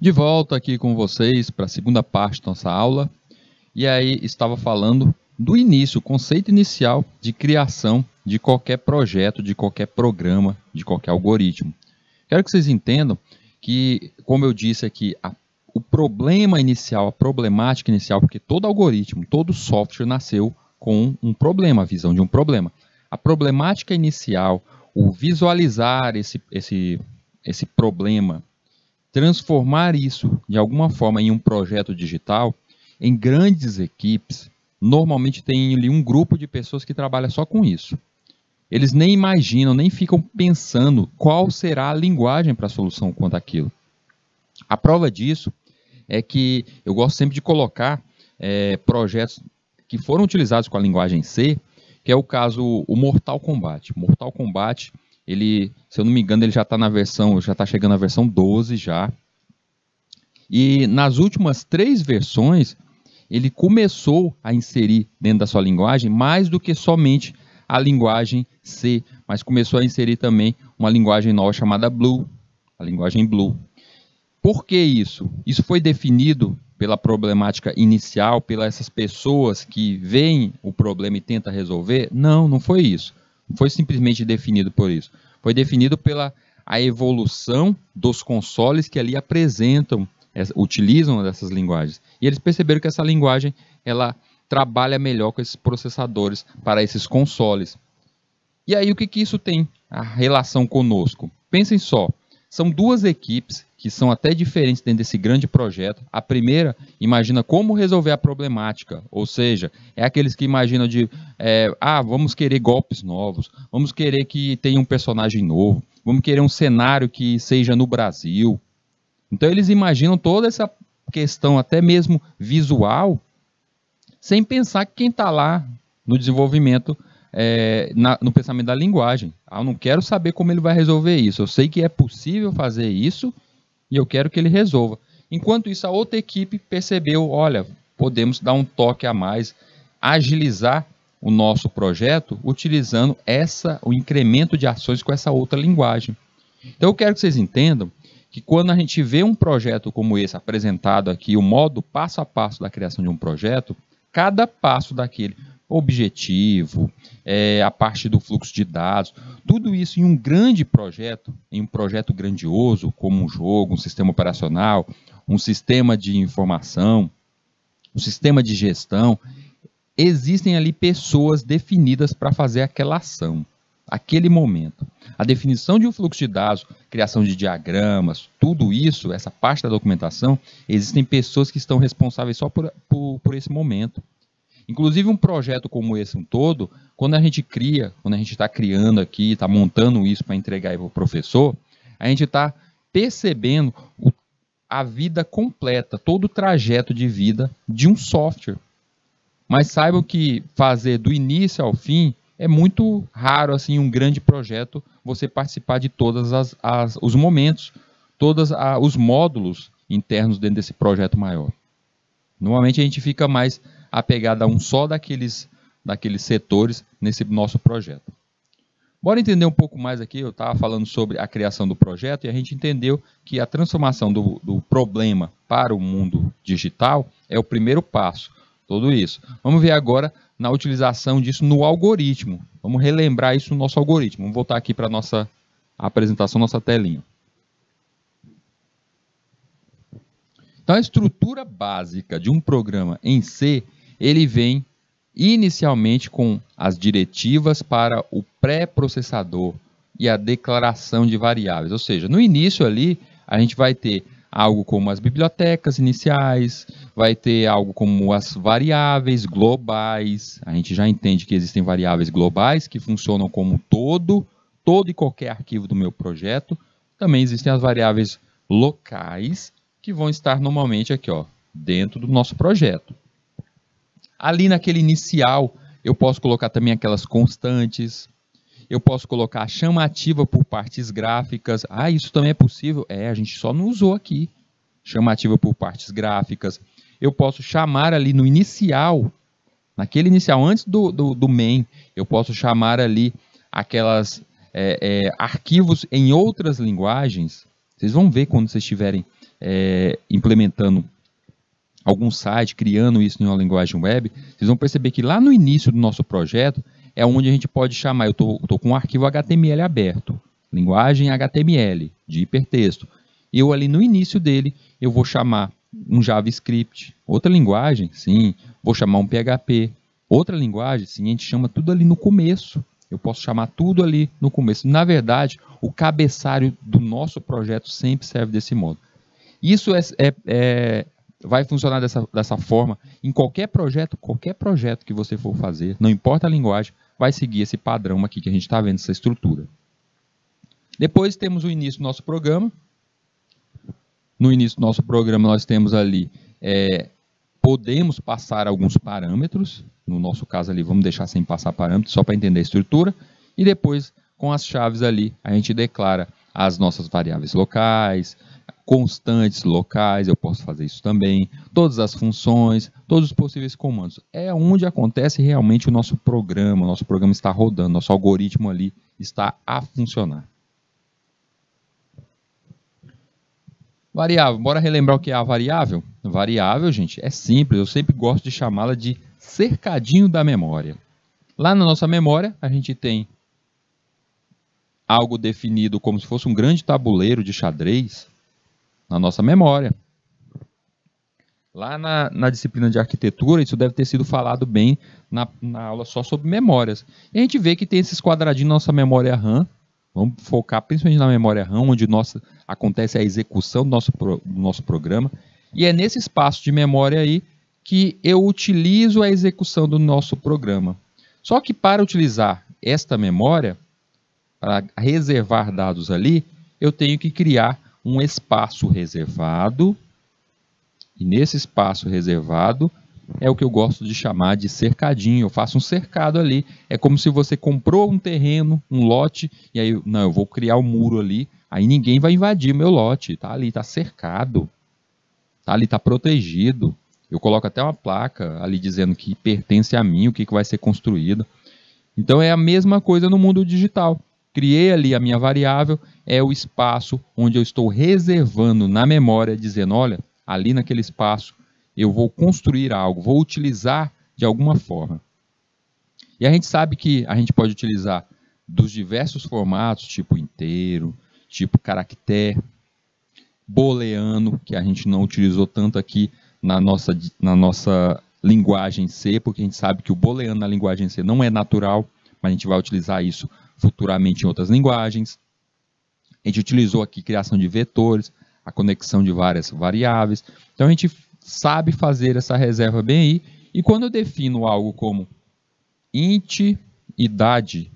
De volta aqui com vocês para a segunda parte da nossa aula. E aí estava falando do início, o conceito inicial de criação de qualquer projeto, de qualquer programa, de qualquer algoritmo. Quero que vocês entendam que, como eu disse aqui, o problema inicial, a problemática inicial, porque todo algoritmo, todo software nasceu com um problema, a visão de um problema. A problemática inicial, o visualizar esse problema, transformar isso de alguma forma em um projeto digital, em grandes equipes, normalmente tem ali um grupo de pessoas que trabalha só com isso. Eles nem imaginam, nem ficam pensando qual será a linguagem para a solução quanto àquilo. A prova disso é que eu gosto sempre de colocar projetos que foram utilizados com a linguagem C, que é o caso o Mortal Kombat. Mortal Kombat, ele, se eu não me engano, ele já está chegando na versão 12 já. E nas últimas 3 versões, ele começou a inserir dentro da sua linguagem mais do que somente a linguagem C, mas começou a inserir também uma linguagem nova chamada Blue, a linguagem Blue. Por que isso? Isso foi definido pela problemática inicial, pelas essas pessoas que veem o problema e tentam resolver? Não, não foi isso. Não foi simplesmente definido por isso. Foi definido pela a evolução dos consoles que ali utilizam dessas linguagens. E eles perceberam que essa linguagem ela trabalha melhor com esses processadores para esses consoles. E aí o que isso tem a relação conosco? Pensem só, são 2 equipes que são até diferentes dentro desse grande projeto. A primeira imagina como resolver a problemática, ou seja, é aqueles que imaginam vamos querer golpes novos, vamos querer que tenha um personagem novo, vamos querer um cenário que seja no Brasil. Então eles imaginam toda essa questão até mesmo visual, sem pensar que quem está lá no desenvolvimento, no pensamento da linguagem. Eu não quero saber como ele vai resolver isso, eu sei que é possível fazer isso, e eu quero que ele resolva. Enquanto isso, a outra equipe percebeu, olha, podemos dar um toque a mais, agilizar o nosso projeto utilizando o incremento de ações com essa outra linguagem. Então eu quero que vocês entendam que quando a gente vê um projeto como esse apresentado aqui, o modo passo a passo da criação de um projeto, cada passo daquele, objetivo, a parte do fluxo de dados, tudo isso em um grande projeto, em um projeto grandioso, como um jogo, um sistema operacional, um sistema de informação, um sistema de gestão, existem ali pessoas definidas para fazer aquela ação, aquele momento. A definição de um fluxo de dados, criação de diagramas, tudo isso, essa parte da documentação, existem pessoas que estão responsáveis só por esse momento. Inclusive um projeto como esse todo, quando a gente está criando aqui, está montando isso para entregar para o professor, a gente está percebendo a vida completa, todo o trajeto de vida de um software. Mas saibam que fazer do início ao fim é muito raro, assim, um grande projeto, você participar de todos os momentos, todos os módulos internos dentro desse projeto maior. Normalmente a gente fica mais apegado a um só daqueles setores nesse nosso projeto. Bora entender um pouco mais aqui, eu estava falando sobre a criação do projeto e a gente entendeu que a transformação do problema para o mundo digital é o primeiro passo, tudo isso. Vamos ver agora na utilização disso no algoritmo. Vamos relembrar isso no nosso algoritmo. Vamos voltar aqui para a nossa apresentação, nossa telinha. Então, a estrutura básica de um programa em C, ele vem inicialmente com as diretivas para o pré-processador e a declaração de variáveis. Ou seja, no início ali, a gente vai ter algo como as bibliotecas iniciais, vai ter algo como as variáveis globais. A gente já entende que existem variáveis globais que funcionam como todo e qualquer arquivo do meu projeto. Também existem as variáveis locais, que vão estar normalmente aqui, ó, dentro do nosso projeto. Ali naquele inicial, eu posso colocar também aquelas constantes, eu posso colocar chamativa por partes gráficas. Ah, isso também é possível? A gente só não usou aqui. Chamativa por partes gráficas. Eu posso chamar ali no inicial, naquele inicial, antes do main, eu posso chamar ali arquivos em outras linguagens. Vocês vão ver quando vocês estiverem implementando algum site, criando isso em uma linguagem web, vocês vão perceber que lá no início do nosso projeto é onde a gente pode chamar, eu estou com um arquivo HTML aberto, linguagem HTML, de hipertexto. Eu ali no início dele, eu vou chamar um JavaScript, outra linguagem, sim, vou chamar um PHP, outra linguagem, sim, a gente chama tudo ali no começo. Eu posso chamar tudo ali no começo. Na verdade, o cabeçalho do nosso projeto sempre serve desse modo. Isso vai funcionar dessa forma em qualquer projeto que você for fazer, não importa a linguagem, vai seguir esse padrão aqui que a gente está vendo, essa estrutura. Depois temos o início do nosso programa. No início do nosso programa nós temos ali, podemos passar alguns parâmetros, no nosso caso ali vamos deixar sem passar parâmetros, só para entender a estrutura, e depois com as chaves ali a gente declara as nossas variáveis locais, constantes locais, eu posso fazer isso também, todas as funções, todos os possíveis comandos. É onde acontece realmente o nosso programa está rodando, nosso algoritmo ali está a funcionar. Variável, bora relembrar o que é a variável? Variável, gente, é simples, eu sempre gosto de chamá-la de cercadinho da memória. Lá na nossa memória, a gente tem algo definido como se fosse um grande tabuleiro de xadrez na nossa memória. Lá na disciplina de arquitetura, isso deve ter sido falado bem na aula só sobre memórias. E a gente vê que tem esses quadradinhos na nossa memória RAM. Vamos focar principalmente na memória RAM, onde acontece a execução do nosso programa. E é nesse espaço de memória aí que eu utilizo a execução do nosso programa. Só que para utilizar esta memória, para reservar dados ali, eu tenho que criar um espaço reservado. E nesse espaço reservado é o que eu gosto de chamar de cercadinho. Eu faço um cercado ali. É como se você comprou um terreno, um lote, e aí, não, eu vou criar um muro ali, aí ninguém vai invadir meu lote. Tá ali, tá cercado. Tá ali, tá protegido. Eu coloco até uma placa ali dizendo que pertence a mim, o que vai ser construído. Então é a mesma coisa no mundo digital. Criei ali a minha variável, é o espaço onde eu estou reservando na memória, dizendo, olha, ali naquele espaço eu vou construir algo, vou utilizar de alguma forma. E a gente sabe que a gente pode utilizar dos diversos formatos, tipo inteiro, tipo caractere, booleano, que a gente não utilizou tanto aqui na nossa linguagem C, porque a gente sabe que o booleano na linguagem C não é natural, mas a gente vai utilizar isso futuramente em outras linguagens. A gente utilizou aqui criação de vetores, a conexão de várias variáveis. Então a gente sabe fazer essa reserva bem aí. E quando eu defino algo como int idade,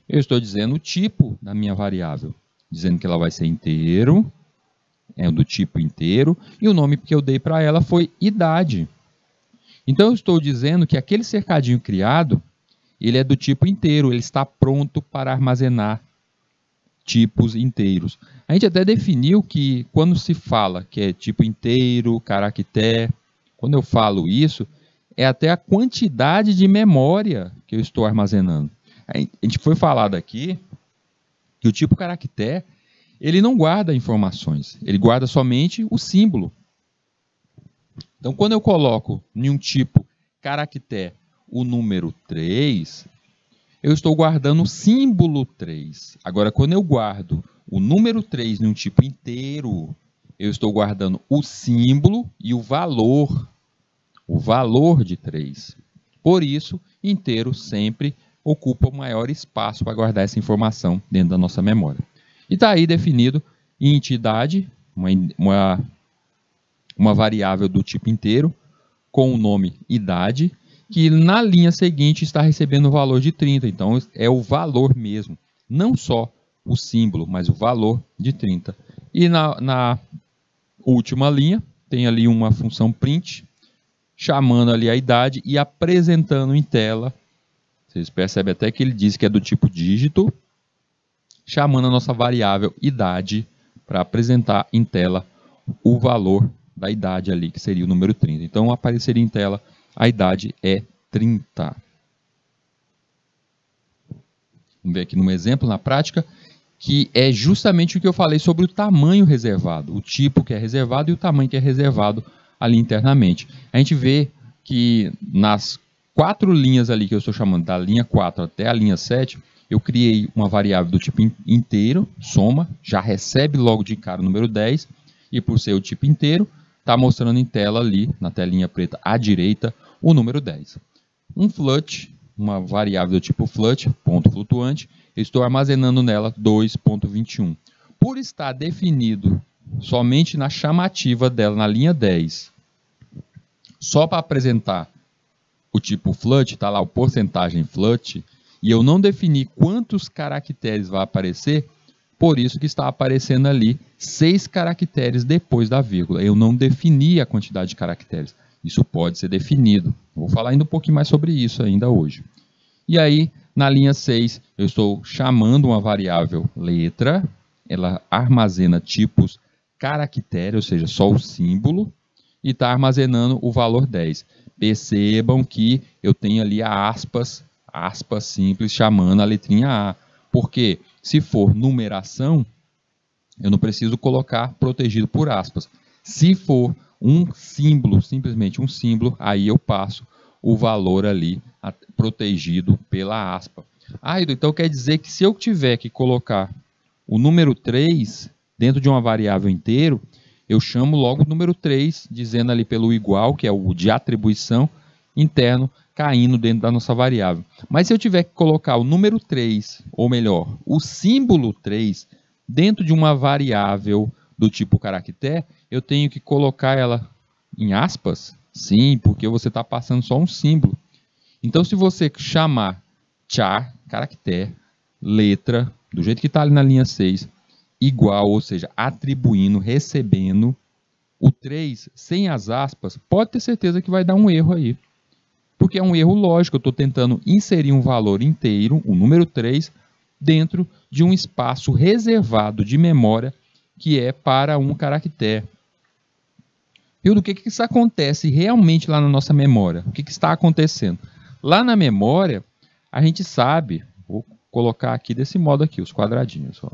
eu estou dizendo o tipo da minha variável, dizendo que ela vai ser inteiro, é do tipo inteiro, e o nome que eu dei para ela foi idade. Então eu estou dizendo que aquele cercadinho criado, ele é do tipo inteiro, ele está pronto para armazenar tipos inteiros. A gente até definiu que quando se fala que é tipo inteiro, caractere, quando eu falo isso, é até a quantidade de memória que eu estou armazenando. A gente foi falado aqui que o tipo caractere, ele não guarda informações, ele guarda somente o símbolo. Então, quando eu coloco em um tipo caractere o número 3, eu estou guardando o símbolo 3. Agora, quando eu guardo o número 3 em um tipo inteiro, eu estou guardando o símbolo e o valor de 3. Por isso, inteiro sempre ocupa o maior espaço para guardar essa informação dentro da nossa memória. E está aí definido idade, uma variável do tipo inteiro, com o nome idade, que na linha seguinte está recebendo o valor de 30. Então, é o valor mesmo, não só o símbolo, mas o valor de 30. E na última linha, tem ali uma função print, chamando ali a idade e apresentando em tela. Vocês percebem até que ele diz que é do tipo dígito, chamando a nossa variável idade para apresentar em tela o valor da idade ali, que seria o número 30. Então, apareceria em tela, a idade é 30. Vamos ver aqui no exemplo, na prática. que é justamente o que eu falei sobre o tamanho reservado, o tipo que é reservado e o tamanho que é reservado ali internamente. A gente vê que nas 4 linhas ali que eu estou chamando, da linha 4 até a linha 7, eu criei uma variável do tipo inteiro, soma, já recebe logo de cara o número 10, e por ser o tipo inteiro, está mostrando em tela ali, na telinha preta à direita, o número 10. Um float, uma variável do tipo float, ponto flutuante, eu estou armazenando nela 2.21. Por estar definido somente na chamativa dela, na linha 10, só para apresentar o tipo float, está lá o porcentagem float, e eu não defini quantos caracteres vai aparecer, por isso que está aparecendo ali 6 caracteres depois da vírgula. Eu não defini a quantidade de caracteres. Isso pode ser definido. Vou falar ainda um pouquinho mais sobre isso ainda hoje. E aí, na linha 6, eu estou chamando uma variável letra, ela armazena tipos caractere, ou seja, só o símbolo, e está armazenando o valor 10. Percebam que eu tenho ali a aspas simples, chamando a letrinha A. Porque se for numeração, eu não preciso colocar protegido por aspas. Se for um símbolo, simplesmente um símbolo, aí eu passo o valor ali protegido pela aspa. Então quer dizer que se eu tiver que colocar o número 3 dentro de uma variável inteiro, eu chamo logo o número 3, dizendo ali pelo igual, que é o de atribuição interno, caindo dentro da nossa variável. Mas se eu tiver que colocar o número 3, ou melhor, o símbolo 3, dentro de uma variável do tipo caractere, eu tenho que colocar ela em aspas? Sim, porque você está passando só um símbolo. Então, se você chamar char, caractere, letra, do jeito que está ali na linha 6, igual, ou seja, atribuindo, recebendo, o 3 sem as aspas, pode ter certeza que vai dar um erro aí. Porque é um erro lógico, eu estou tentando inserir um valor inteiro, o número 3, dentro de um espaço reservado de memória que é para um caractere. E do que isso acontece realmente lá na nossa memória? O que está acontecendo? Lá na memória, a gente sabe, vou colocar aqui desse modo aqui, os quadradinhos. Ó.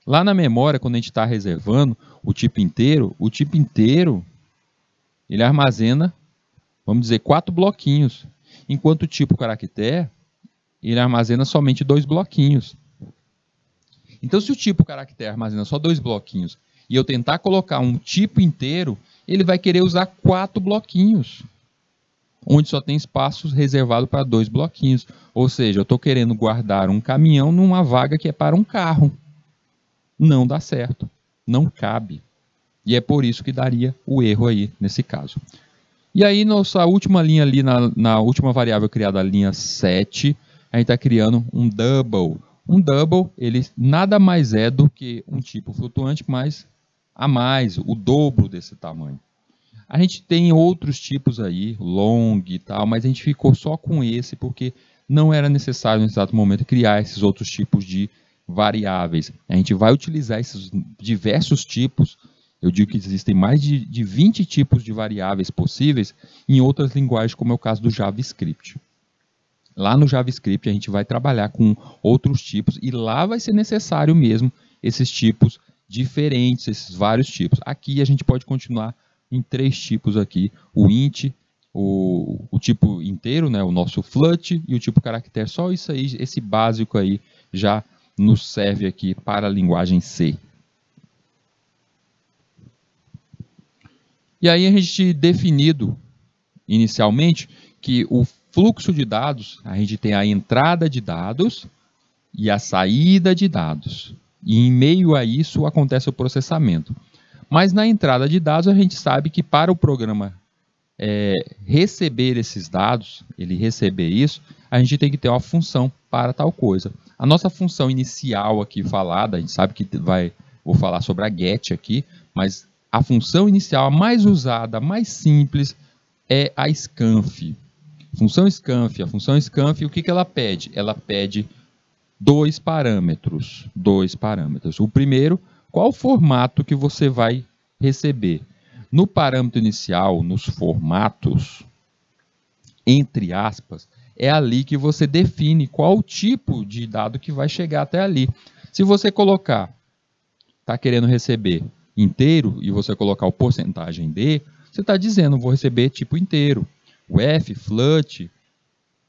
Lá na memória, quando a gente está reservando o tipo inteiro ele armazena, vamos dizer, 4 bloquinhos. Enquanto o tipo caractere, ele armazena somente 2 bloquinhos. Então, se o tipo caractere armazena só 2 bloquinhos e eu tentar colocar um tipo inteiro, ele vai querer usar 4 bloquinhos, onde só tem espaços reservados para 2 bloquinhos. Ou seja, eu estou querendo guardar um caminhão numa vaga que é para um carro. Não dá certo, não cabe. E é por isso que daria o erro aí, nesse caso. E aí, nossa última linha ali, na última variável criada, a linha 7, a gente está criando um double. Um double, ele nada mais é do que um tipo flutuante, mas a mais, o dobro desse tamanho. A gente tem outros tipos aí, long e tal, mas a gente ficou só com esse, porque não era necessário, nesse exato momento, criar esses outros tipos de variáveis. A gente vai utilizar esses diversos tipos. Eu digo que existem mais de 20 tipos de variáveis possíveis em outras linguagens, como é o caso do JavaScript. Lá no JavaScript a gente vai trabalhar com outros tipos e lá vai ser necessário mesmo esses tipos diferentes, esses vários tipos. Aqui a gente pode continuar em 3 tipos aqui, o int, o tipo inteiro, né, o nosso float e o tipo caractere. Só isso aí, esse básico aí já nos serve aqui para a linguagem C. E aí a gente definido inicialmente que o fluxo de dados, a gente tem a entrada de dados e a saída de dados. E em meio a isso acontece o processamento. Mas na entrada de dados a gente sabe que para o programa receber esses dados, ele receber isso, a gente tem que ter uma função para tal coisa. A nossa função inicial aqui falada, a gente sabe que vou falar sobre a get aqui, mas a função inicial, a mais usada, a mais simples, é a scanf. A função scanf, o que ela pede? Ela pede 2 parâmetros. O primeiro, qual o formato que você vai receber? No parâmetro inicial, nos formatos, entre aspas, é ali que você define qual o tipo de dado que vai chegar até ali. Se você colocar, está querendo receber inteiro, e você colocar o porcentagem D, você está dizendo, vou receber tipo inteiro. O F, float,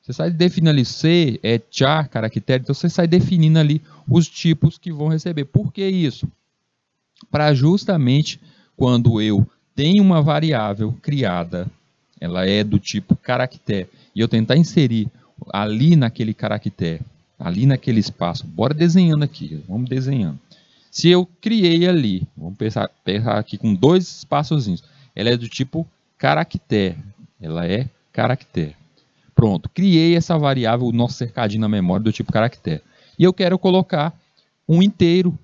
você sai definindo ali C, char, caractere, então você sai definindo ali os tipos que vão receber. Por que isso? Para justamente quando eu tenho uma variável criada, ela é do tipo caractere, e eu tentar inserir ali naquele caractere, ali naquele espaço, bora desenhando aqui, vamos desenhando. Se eu criei ali, vamos pensar aqui com 2 espaçozinhos, ela é do tipo caractere, ela é caractere. Pronto, criei essa variável, o nosso cercadinho na memória do tipo caractere. E eu quero colocar um inteiro.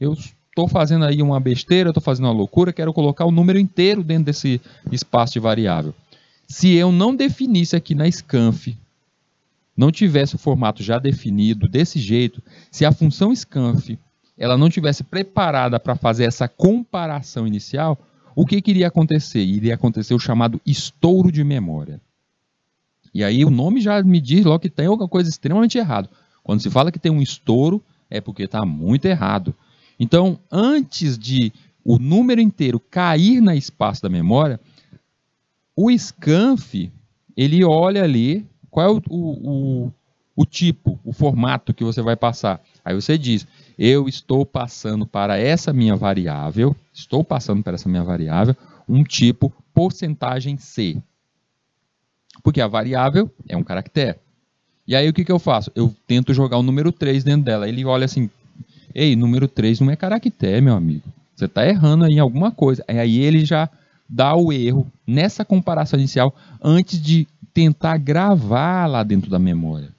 Eu estou fazendo aí uma besteira, estou fazendo uma loucura, quero colocar o número inteiro dentro desse espaço de variável. Se eu não definisse aqui na scanf, não tivesse o formato já definido desse jeito, se a função scanf ela não tivesse preparada para fazer essa comparação inicial, o que iria acontecer? Iria acontecer o chamado estouro de memória. E aí o nome já me diz logo que tem alguma coisa extremamente errada. Quando se fala que tem um estouro, é porque está muito errado. Então, antes de o número inteiro cair no espaço da memória, o scanf, ele olha ali qual é o tipo, o formato que você vai passar. Aí você diz, eu estou passando para essa minha variável, um tipo porcentagem C. Porque a variável é um caractere. E aí o que eu faço? Eu tento jogar o número 3 dentro dela. Ele olha assim, ei, número 3 não é caractere, meu amigo. Você está errando aí em alguma coisa. Aí ele já dá o erro nessa comparação inicial antes de tentar gravar lá dentro da memória.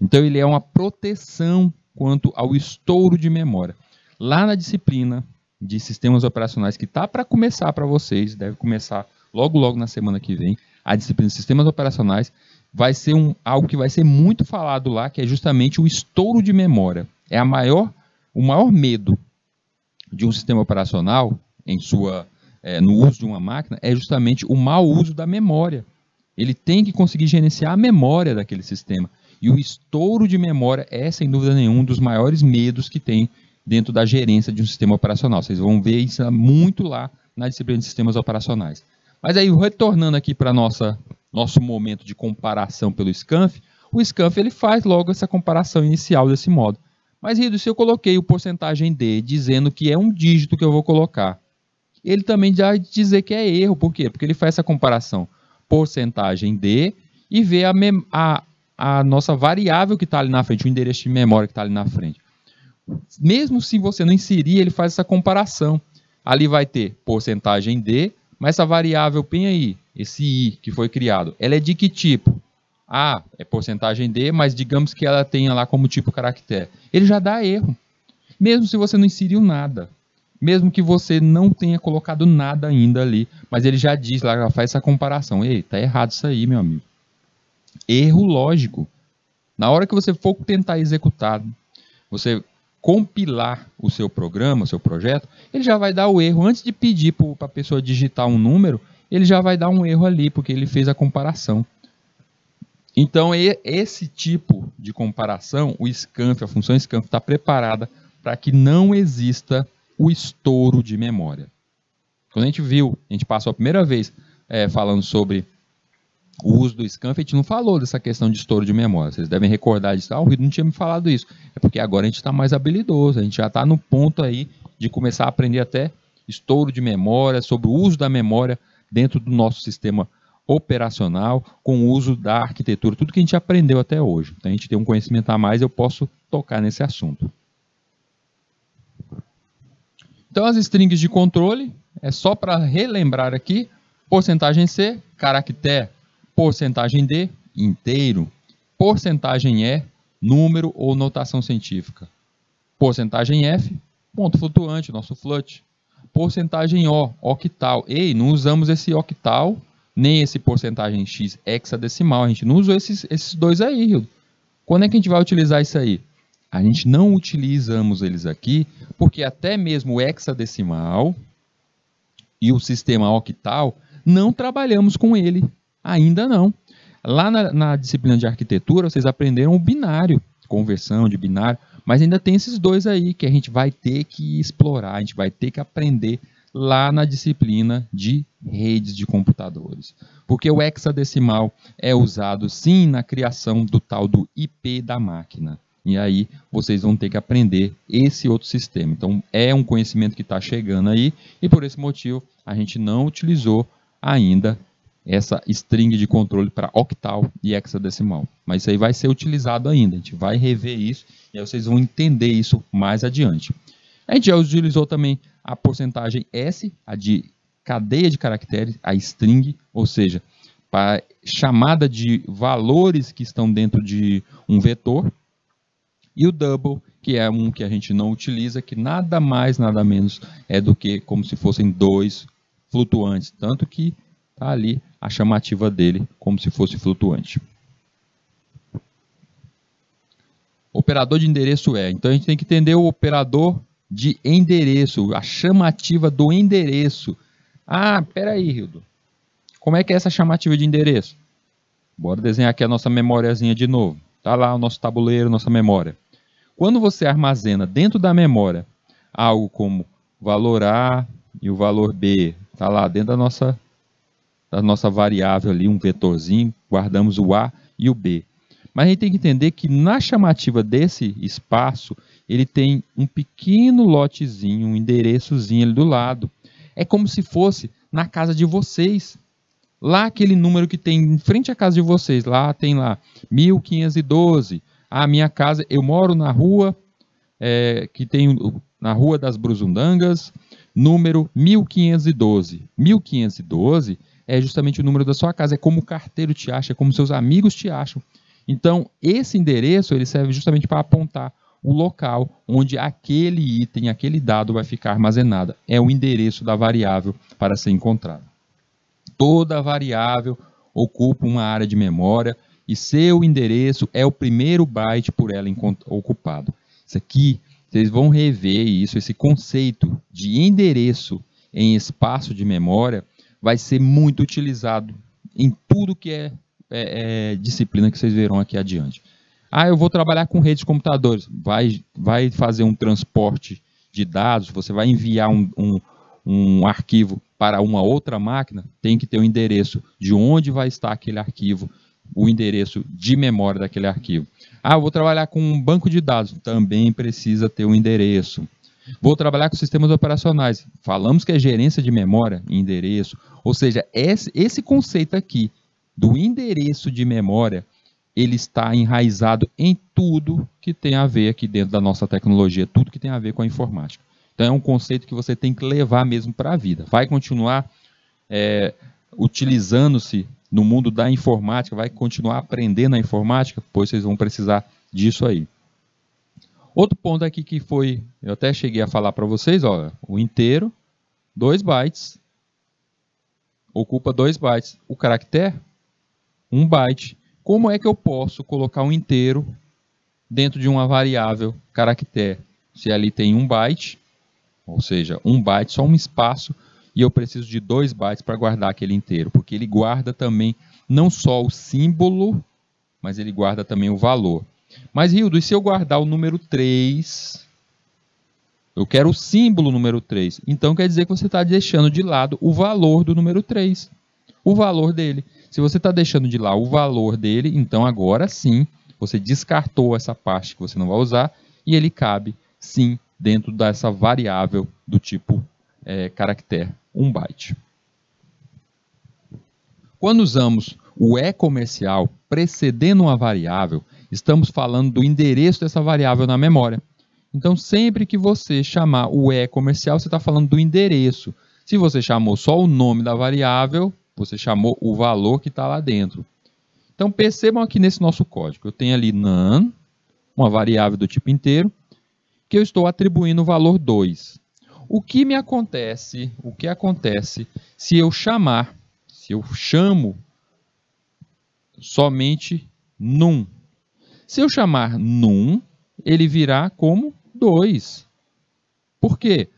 Então ele é uma proteção quanto ao estouro de memória. Lá na disciplina de sistemas operacionais que está para começar para vocês, deve começar logo na semana que vem, a disciplina de sistemas operacionais vai ser algo que vai ser muito falado lá, que é justamente o estouro de memória. É o maior medo de um sistema operacional no uso de uma máquina é justamente o mau uso da memória. Ele tem que conseguir gerenciar a memória daquele sistema. E o estouro de memória é, sem dúvida nenhuma, um dos maiores medos que tem dentro da gerência de um sistema operacional. Vocês vão ver isso muito lá na disciplina de sistemas operacionais. Mas aí, retornando aqui para nosso momento de comparação pelo scanf, o scanf ele faz logo essa comparação inicial desse modo. Mas, Rido, se eu coloquei o porcentagem D dizendo que é um dígito que eu vou colocar, ele também vai dizer que é erro. Por quê? Porque ele faz essa comparação porcentagem D e vê a nossa variável que está ali na frente, o endereço de memória que está ali na frente. Mesmo se você não inserir, ele faz essa comparação. Ali vai ter porcentagem D, mas essa variável, bem aí, esse I que foi criado, ela é de que tipo? Ah, é porcentagem D, mas digamos que ela tenha lá como tipo caractere. Ele já dá erro. Mesmo se você não inseriu nada. Mesmo que você não tenha colocado nada ainda ali. Mas ele já diz lá, já faz essa comparação. Ei, tá errado isso aí, meu amigo. Erro lógico. Na hora que você for tentar executar, você compilar o seu programa, o seu projeto, ele já vai dar o erro. Antes de pedir para a pessoa digitar um número, ele já vai dar um erro ali, porque ele fez a comparação. Então, esse tipo de comparação, o scanf, a função scanf está preparada para que não exista o estouro de memória. Quando a gente passou a primeira vez falando sobre o uso do scanf, a gente não falou dessa questão de estouro de memória. Vocês devem recordar disso. Ah, o Rui não tinha me falado isso. É porque agora a gente está mais habilidoso, a gente já está no ponto aí de começar a aprender até estouro de memória, sobre o uso da memória dentro do nosso sistema operacional, com o uso da arquitetura, tudo que a gente aprendeu até hoje. Então a gente tem um conhecimento a mais, eu posso tocar nesse assunto. Então as strings de controle, é só para relembrar aqui, porcentagem C, caractere, porcentagem D, inteiro, porcentagem E, número ou notação científica, porcentagem F, ponto flutuante, nosso float, porcentagem O, octal. Ei, não usamos esse octal, nem esse porcentagem X hexadecimal, a gente não usou esses dois aí, Hildo. Quando é que a gente vai utilizar isso aí? A gente não utilizamos eles aqui, porque até mesmo o hexadecimal e o sistema octal, não trabalhamos com ele, ainda não. Lá na disciplina de arquitetura, vocês aprenderam o binário, conversão de binário, mas ainda tem esses dois aí que a gente vai ter que explorar, a gente vai ter que aprender lá na disciplina de redes de computadores. Porque o hexadecimal é usado sim na criação do tal do IP da máquina. E aí vocês vão ter que aprender esse outro sistema. Então é um conhecimento que está chegando aí e por esse motivo a gente não utilizou ainda essa string de controle para octal e hexadecimal. Mas isso aí vai ser utilizado ainda, a gente vai rever isso e aí vocês vão entender isso mais adiante. A gente já utilizou também a porcentagem S, a de cadeia de caracteres, a string, ou seja, para chamada de valores que estão dentro de um vetor. E o double, que é um que a gente não utiliza, que nada mais, nada menos é do que como se fossem dois flutuantes. Tanto que está ali a chamativa dele como se fosse flutuante. Operador de endereço é. Então a gente tem que entender o operador de endereço, a chamativa do endereço. Ah, peraí, Hildo. Como é que é essa chamativa de endereço? Bora desenhar aqui a nossa memóriazinha de novo. Tá lá o nosso tabuleiro, nossa memória. Quando você armazena dentro da memória algo como valor A e o valor B, tá lá dentro da nossa variável ali, um vetorzinho, guardamos o A e o B. Mas a gente tem que entender que na chamativa desse espaço, ele tem um pequeno lotezinho, um endereçozinho ali do lado. É como se fosse na casa de vocês. Lá aquele número que tem em frente à casa de vocês, lá tem lá 1512. A minha casa, eu moro na rua, que tem na Rua das Brusundangas, número 1512. 1512 é justamente o número da sua casa, é como o carteiro te acha, é como seus amigos te acham. Então, esse endereço ele serve justamente para apontar o local onde aquele item, aquele dado vai ficar armazenado. É o endereço da variável para ser encontrado. Toda variável ocupa uma área de memória e seu endereço é o primeiro byte por ela ocupado. Isso aqui, vocês vão rever isso, esse conceito de endereço em espaço de memória vai ser muito utilizado em tudo que é disciplina que vocês verão aqui adiante. Ah, eu vou trabalhar com redes de computadores. Vai fazer um transporte de dados, você vai enviar um arquivo para uma outra máquina, tem que ter o endereço de onde vai estar aquele arquivo, o endereço de memória daquele arquivo. Ah, eu vou trabalhar com um banco de dados, também precisa ter um endereço. Vou trabalhar com sistemas operacionais, falamos que é gerência de memória, endereço, ou seja, esse conceito aqui do endereço de memória, ele está enraizado em tudo que tem a ver aqui dentro da nossa tecnologia, tudo que tem a ver com a informática. Então é um conceito que você tem que levar mesmo para a vida. Vai continuar utilizando-se no mundo da informática, vai continuar aprendendo a informática, pois vocês vão precisar disso aí. Outro ponto aqui que foi, eu até cheguei a falar para vocês, ó, o inteiro, 2 bytes, ocupa 2 bytes. O caractere, 1 byte. Como é que eu posso colocar um inteiro dentro de uma variável caractere? Se ali tem 1 byte, ou seja, 1 byte, só um espaço, e eu preciso de 2 bytes para guardar aquele inteiro, porque ele guarda também não só o símbolo, mas ele guarda também o valor. Mas, Hildo, e se eu guardar o número 3? Eu quero o símbolo número 3. Então, quer dizer que você está deixando de lado o valor do número 3. O valor dele. Se você está deixando de lá o valor dele, então agora sim, você descartou essa parte que você não vai usar e ele cabe, sim, dentro dessa variável do tipo caractere 1 byte. Quando usamos o e-comercial precedendo uma variável, estamos falando do endereço dessa variável na memória. Então, sempre que você chamar o e-comercial, você está falando do endereço. Se você chamou só o nome da variável, você chamou o valor que está lá dentro. Então, percebam aqui nesse nosso código. Eu tenho ali none, uma variável do tipo inteiro, que eu estou atribuindo o valor 2. O que acontece se eu chamo somente num? Se eu chamar num, ele virá como 2. Por quê?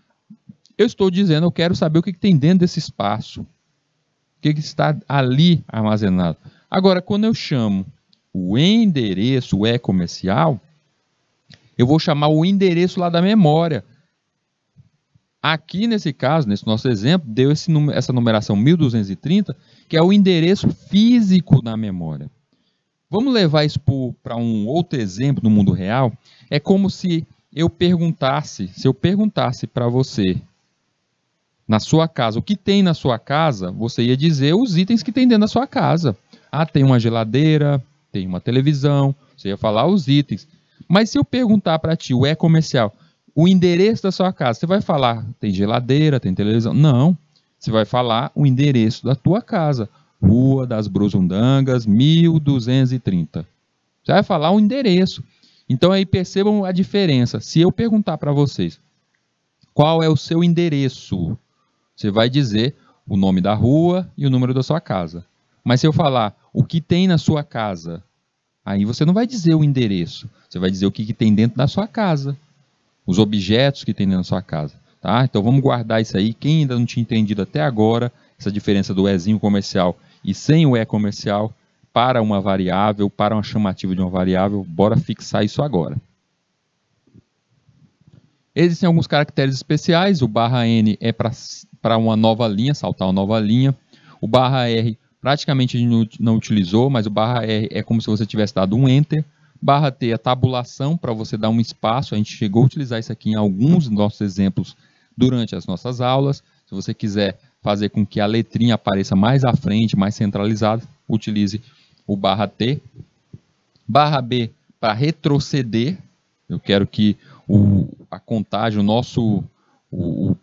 Eu estou dizendo, eu quero saber o que tem dentro desse espaço. O que está ali armazenado. Agora, quando eu chamo o endereço, o e-comercial, eu vou chamar o endereço lá da memória. Aqui, nesse caso, nesse nosso exemplo, deu essa numeração 1230, que é o endereço físico da memória. Vamos levar isso para um outro exemplo no mundo real? É como se eu perguntasse para você, na sua casa, o que tem na sua casa, você ia dizer os itens que tem dentro da sua casa. Ah, tem uma geladeira, tem uma televisão, você ia falar os itens. Mas se eu perguntar para ti, o e-comercial, o endereço da sua casa, você vai falar, tem geladeira, tem televisão? Não, você vai falar o endereço da tua casa. Rua das Brusundangas, 1230. Você vai falar o endereço. Então aí percebam a diferença. Se eu perguntar para vocês, qual é o seu endereço? Você vai dizer o nome da rua e o número da sua casa. Mas se eu falar o que tem na sua casa, aí você não vai dizer o endereço. Você vai dizer o que tem dentro da sua casa. Os objetos que tem dentro da sua casa. Tá? Então vamos guardar isso aí. Quem ainda não tinha entendido até agora, essa diferença do ezinho comercial e sem o e-comercial para uma variável, para uma chamativa de uma variável, bora fixar isso agora. Existem alguns caracteres especiais. O /n é para uma nova linha, saltar uma nova linha. O /r praticamente a gente não utilizou, mas o /r é como se você tivesse dado um enter. /t é tabulação, para você dar um espaço. A gente chegou a utilizar isso aqui em alguns dos nossos exemplos durante as nossas aulas. Se você quiser fazer com que a letrinha apareça mais à frente, mais centralizada, utilize o /t. /b para retroceder. Eu quero que a contagem, o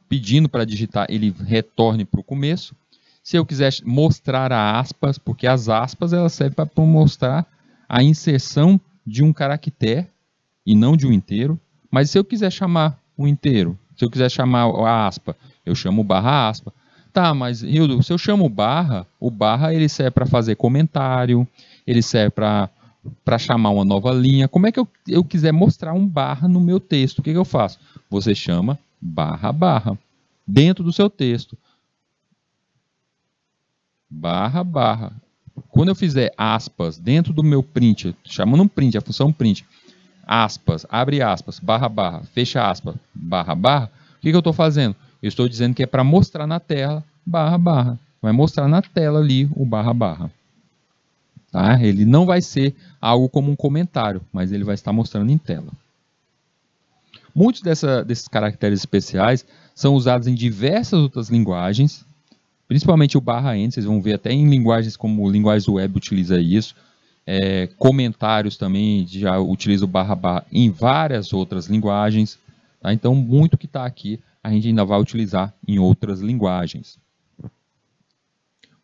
pedindo para digitar, ele retorne para o começo. Se eu quiser mostrar a aspas, porque as aspas elas servem para mostrar a inserção de um caractere e não de um inteiro. Mas se eu quiser chamar um inteiro, se eu quiser chamar a aspa, eu chamo /aspa. Tá, mas Hildo, se eu chamo o barra ele serve para fazer comentário, ele serve para chamar uma nova linha. Como é que eu quiser mostrar um barra no meu texto, o que eu faço? Você chama /barra dentro do seu texto. /barra. Quando eu fizer aspas dentro do meu print, chamando um print, a função print, aspas, abre aspas, /barra, fecha aspas, /barra, o que eu estou fazendo? Eu estou dizendo que é para mostrar na tela, /barra. Vai mostrar na tela ali o /barra. Tá? Ele não vai ser algo como um comentário, mas ele vai estar mostrando em tela. Muitos desses caracteres especiais são usados em diversas outras linguagens, principalmente o /n, vocês vão ver até em linguagens como linguagens web utiliza isso. Comentários também já utiliza o /barra em várias outras linguagens. Tá? Então, muito que está aqui a gente ainda vai utilizar em outras linguagens.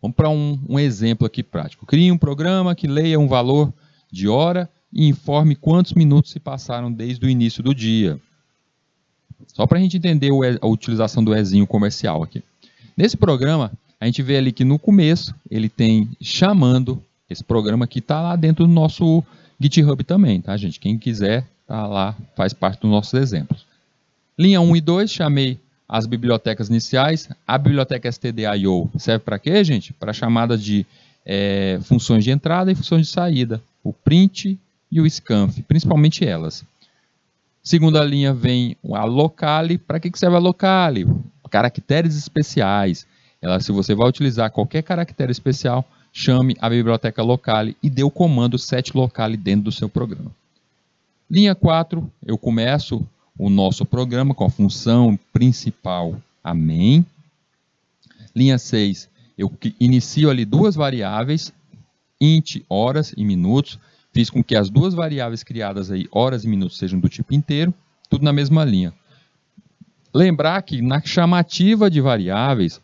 Vamos para um exemplo aqui prático. Crie um programa que leia um valor de hora e informe quantos minutos se passaram desde o início do dia. Só para a gente entender a utilização do ezinho comercial aqui. Nesse programa, a gente vê ali que no começo ele tem chamando esse programa que está lá dentro do nosso GitHub também, tá, gente? Quem quiser, tá lá, faz parte dos nossos exemplos. Linha 1 e 2, chamei as bibliotecas iniciais. A biblioteca stdio serve para quê, gente? Para chamada de funções de entrada e funções de saída. O print e o scanf, principalmente elas. Segunda linha vem a locale. Para que serve a locale? Caracteres especiais. Se você vai utilizar qualquer caractere especial, chame a biblioteca locale e dê o comando set locale dentro do seu programa. Linha 4, eu começo o nosso programa com a função principal main. Linha 6, eu inicio ali duas variáveis, int horas e minutos. Fiz com que as duas variáveis criadas aí, horas e minutos, sejam do tipo inteiro, tudo na mesma linha. Lembrar que na chamativa de variáveis,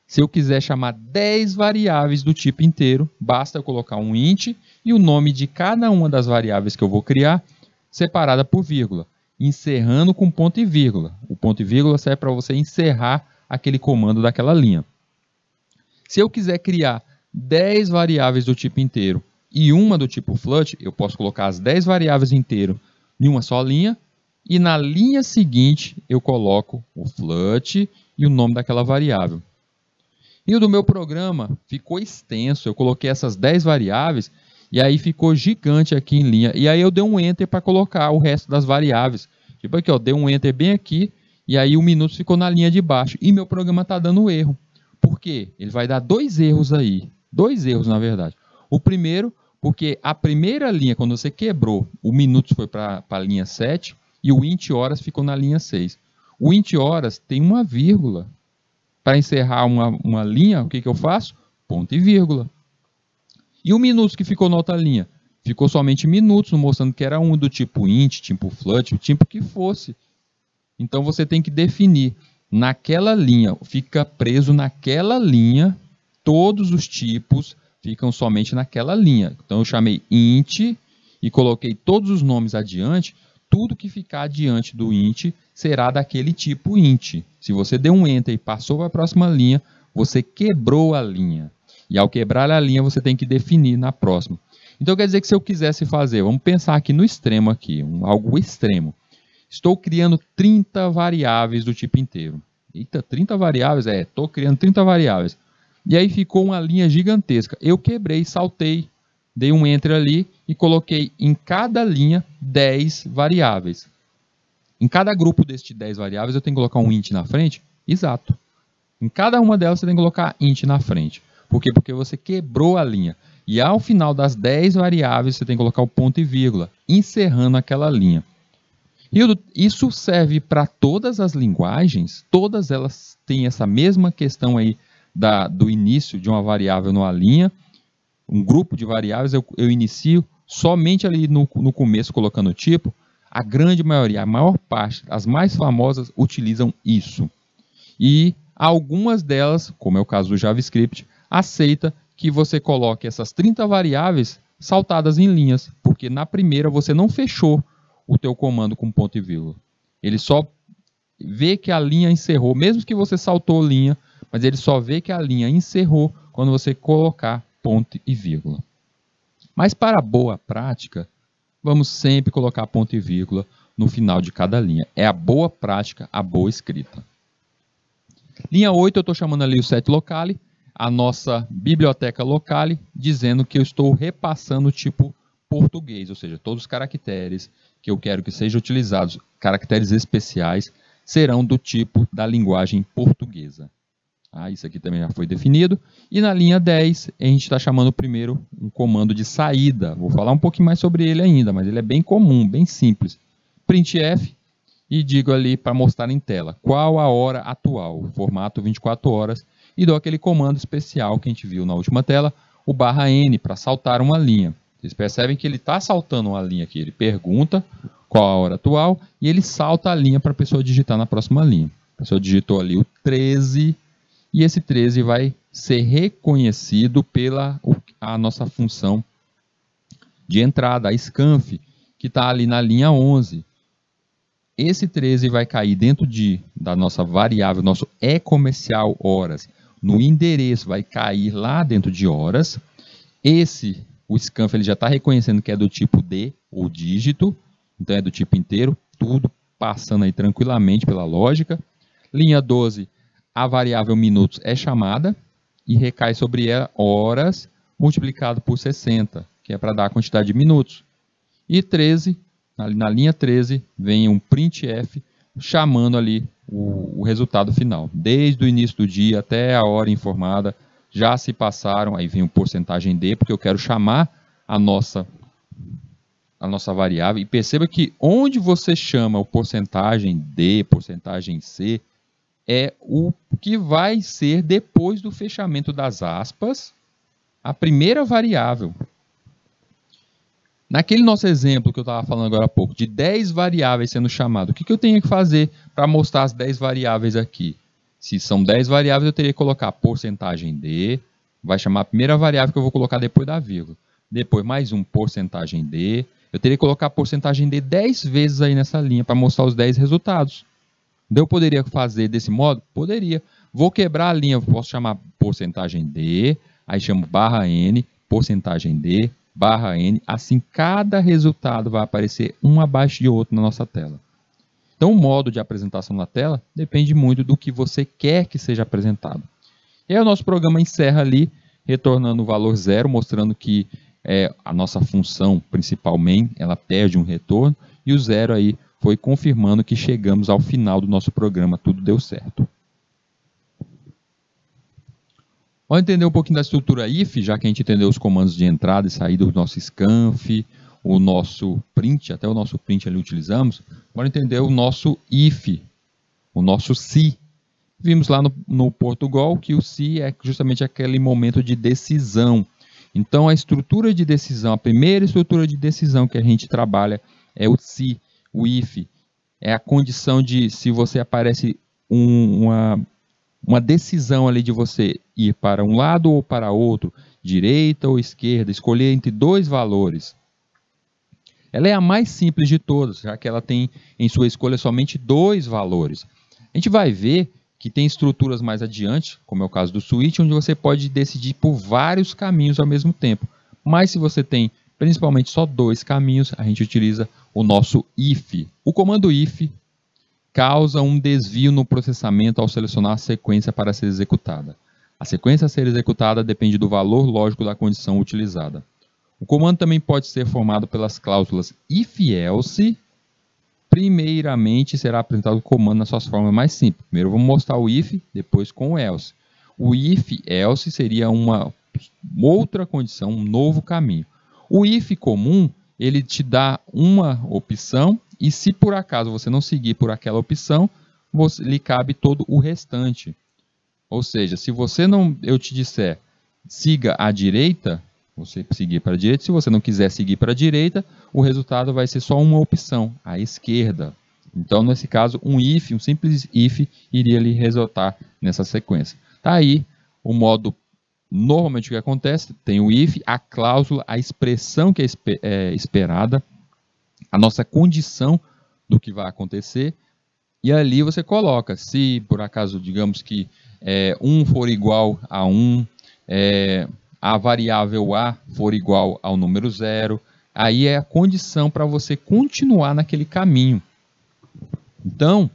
se eu quiser chamar 10 variáveis do tipo inteiro, basta eu colocar um int e o nome de cada uma das variáveis que eu vou criar, separada por vírgula, encerrando com ponto e vírgula. O ponto e vírgula serve para você encerrar aquele comando daquela linha. Se eu quiser criar 10 variáveis do tipo inteiro e uma do tipo float, eu posso colocar as 10 variáveis inteiro em uma só linha e na linha seguinte eu coloco o float e o nome daquela variável. E o do meu programa ficou extenso, eu coloquei essas 10 variáveis e aí ficou gigante aqui em linha. E aí eu dei um Enter para colocar o resto das variáveis. Tipo aqui, ó, dei um Enter bem aqui e aí o minutos ficou na linha de baixo. E meu programa está dando erro. Por quê? Ele vai dar 2 erros aí. 2 erros, na verdade. O primeiro, porque a primeira linha, quando você quebrou, o minutos foi para a linha 7 e o int horas ficou na linha 6. O int horas tem uma vírgula. Para encerrar uma linha, o que eu faço? Ponto e vírgula. E o minutos que ficou na outra linha? Ficou somente minutos, mostrando que era um do tipo int, tipo float, o tipo que fosse. Então você tem que definir naquela linha, fica preso naquela linha, todos os tipos ficam somente naquela linha. Então eu chamei int e coloquei todos os nomes adiante, tudo que ficar adiante do int será daquele tipo int. Se você deu um enter e passou para a próxima linha, você quebrou a linha. E ao quebrar a linha, você tem que definir na próxima. Então quer dizer que se eu quisesse fazer, vamos pensar aqui no extremo, aqui, algo extremo. Estou criando 30 variáveis do tipo inteiro. Eita, 30 variáveis? Estou criando 30 variáveis. E aí ficou uma linha gigantesca. Eu quebrei, saltei, dei um enter ali e coloquei em cada linha 10 variáveis. Em cada grupo destes 10 variáveis eu tenho que colocar um int na frente? Exato. Em cada uma delas você tem que colocar int na frente. Por quê? Porque você quebrou a linha. E ao final das 10 variáveis você tem que colocar o ponto e vírgula, encerrando aquela linha. E isso serve para todas as linguagens, todas elas têm essa mesma questão aí do início de uma variável numa linha. Um grupo de variáveis eu inicio somente ali no começo colocando o tipo. A grande maioria, a maior parte, as mais famosas utilizam isso. E algumas delas, como é o caso do JavaScript, aceita que você coloque essas 30 variáveis saltadas em linhas, porque na primeira você não fechou o teu comando com ponto e vírgula. Ele só vê que a linha encerrou, mesmo que você saltou linha, mas ele só vê que a linha encerrou quando você colocar ponto e vírgula. Mas para a boa prática, vamos sempre colocar ponto e vírgula no final de cada linha. É a boa prática, a boa escrita. Linha 8, eu estou chamando ali o setLocale, a nossa biblioteca locale, dizendo que eu estou repassando o tipo português, ou seja, todos os caracteres que eu quero que sejam utilizados, caracteres especiais, serão do tipo da linguagem portuguesa. Isso aqui também já foi definido. E na linha 10, a gente está chamando primeiro um comando de saída. Vou falar um pouquinho mais sobre ele ainda, mas ele é bem comum, bem simples. Printf, e digo ali para mostrar em tela qual a hora atual, formato 24 horas, e dou aquele comando especial que a gente viu na última tela, o /n, para saltar uma linha. Vocês percebem que ele está saltando uma linha aqui, ele pergunta qual a hora atual, e ele salta a linha para a pessoa digitar na próxima linha. A pessoa digitou ali o 13, e esse 13 vai ser reconhecido pela a nossa função de entrada, a scanf, que está ali na linha 11. Esse 13 vai cair dentro da nossa variável, nosso e-comercial horas. No endereço vai cair lá dentro de horas. O scanf ele já está reconhecendo que é do tipo D, ou dígito, então é do tipo inteiro, tudo passando aí tranquilamente pela lógica. Linha 12, a variável minutos é chamada e recai sobre ela horas multiplicado por 60, que é para dar a quantidade de minutos. E 13, na linha 13, vem um printf chamando ali o resultado final. Desde o início do dia até a hora informada, já se passaram, aí vem o porcentagem D, porque eu quero chamar a nossa variável. E perceba que onde você chama o porcentagem D, porcentagem C, é o que vai ser depois do fechamento das aspas, a primeira variável. Naquele nosso exemplo que eu estava falando agora há pouco, de 10 variáveis sendo chamadas, o que eu tenho que fazer para mostrar as 10 variáveis aqui? Se são 10 variáveis, eu teria que colocar porcentagem D, vai chamar a primeira variável que eu vou colocar depois da vírgula. Depois mais um porcentagem D, eu teria que colocar porcentagem D 10 vezes aí nessa linha para mostrar os 10 resultados. Eu poderia fazer desse modo? Poderia. Vou quebrar a linha, posso chamar porcentagem D, aí chamo /n, porcentagem D, /n, assim cada resultado vai aparecer um abaixo de outro na nossa tela. Então o modo de apresentação na tela depende muito do que você quer que seja apresentado. E aí o nosso programa encerra ali, retornando o valor 0, mostrando que a nossa função principal main, ela perde um retorno, e o 0 aí foi confirmando que chegamos ao final do nosso programa, tudo deu certo. Vamos entender um pouquinho da estrutura if, já que a gente entendeu os comandos de entrada e saída do nosso scanf, o nosso print, até o nosso print ali utilizamos. Vamos entender o nosso if, o nosso se. Vimos lá no Portugal que o se é justamente aquele momento de decisão. Então a estrutura de decisão, a primeira estrutura de decisão que a gente trabalha é o se, o if. É a condição de se você aparece uma decisão ali de você ir para um lado ou para outro, direita ou esquerda, escolher entre dois valores. Ela é a mais simples de todas, já que ela tem em sua escolha somente dois valores. A gente vai ver que tem estruturas mais adiante, como é o caso do switch, onde você pode decidir por vários caminhos ao mesmo tempo. Mas se você tem principalmente só dois caminhos, a gente utiliza o nosso if. O comando if causa um desvio no processamento ao selecionar a sequência para ser executada. A sequência a ser executada depende do valor lógico da condição utilizada. O comando também pode ser formado pelas cláusulas if e else. Primeiramente será apresentado o comando nas suas formas mais simples. Primeiro vamos mostrar o if, depois com o else. O if else seria uma outra condição, um novo caminho. O if comum, ele te dá uma opção e se por acaso você não seguir por aquela opção, lhe cabe todo o restante. Ou seja, se eu te disser siga à direita, você seguir para a direita. Se você não quiser seguir para a direita, o resultado vai ser só uma opção, a esquerda. Então, nesse caso, um simples if, iria lhe resultar nessa sequência. Tá aí o modo, normalmente o que acontece, tem o if, a cláusula, a expressão que é esperada, a nossa condição do que vai acontecer, e ali você coloca, se por acaso, digamos que 1 for igual a 1, a variável a for igual ao número 0, aí é a condição para você continuar naquele caminho. Então,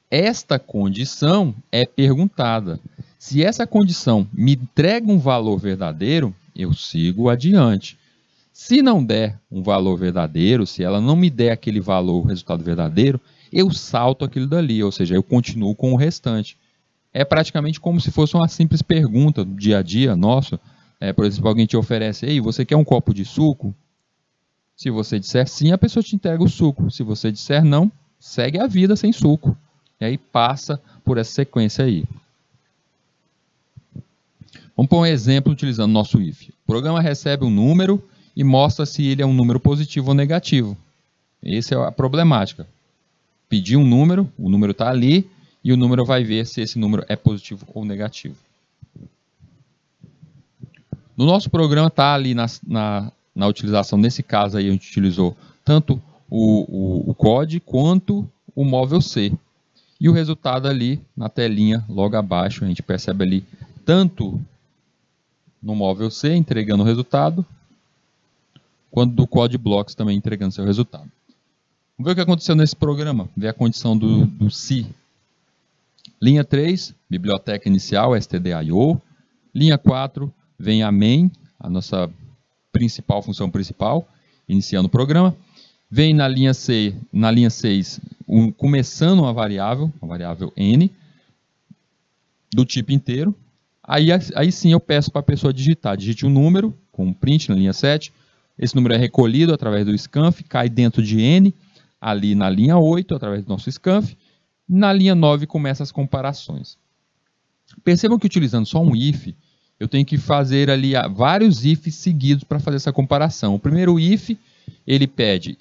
esta condição é perguntada. Se essa condição me entrega um valor verdadeiro, eu sigo adiante. Se não der um valor verdadeiro, se ela não me der aquele valor, resultado verdadeiro, eu salto aquilo dali, ou seja, eu continuo com o restante. É praticamente como se fosse uma simples pergunta do dia a dia nosso. Por exemplo, alguém te oferece, ei, você quer um copo de suco? Se você disser sim, a pessoa te entrega o suco. Se você disser não, segue a vida sem suco. E aí passa por essa sequência aí. Vamos pôr um exemplo utilizando o nosso if. O programa recebe um número e mostra se ele é um número positivo ou negativo. Essa é a problemática. Pedir um número, o número está ali, e o número vai ver se esse número é positivo ou negativo. No nosso programa está ali na utilização, nesse caso aí a gente utilizou tanto o COD quanto o móvel C. E o resultado ali na telinha logo abaixo, a gente percebe ali tanto no móvel C entregando o resultado, quanto do COD Blocks também entregando seu resultado. Vamos ver o que aconteceu nesse programa, ver a condição do se. Linha 3, biblioteca inicial, stdio. Linha 4, vem a main, a nossa função principal, iniciando o programa. Vem na linha 6, começando uma variável n, do tipo inteiro. Aí sim eu peço para a pessoa digitar. Digite um número, com um print na linha 7. Esse número é recolhido através do scanf, cai dentro de n, ali na linha 8, através do nosso scanf. Na linha 9 começa as comparações. Percebam que utilizando só um if, eu tenho que fazer ali vários ifs seguidos para fazer essa comparação. O primeiro if, ele pede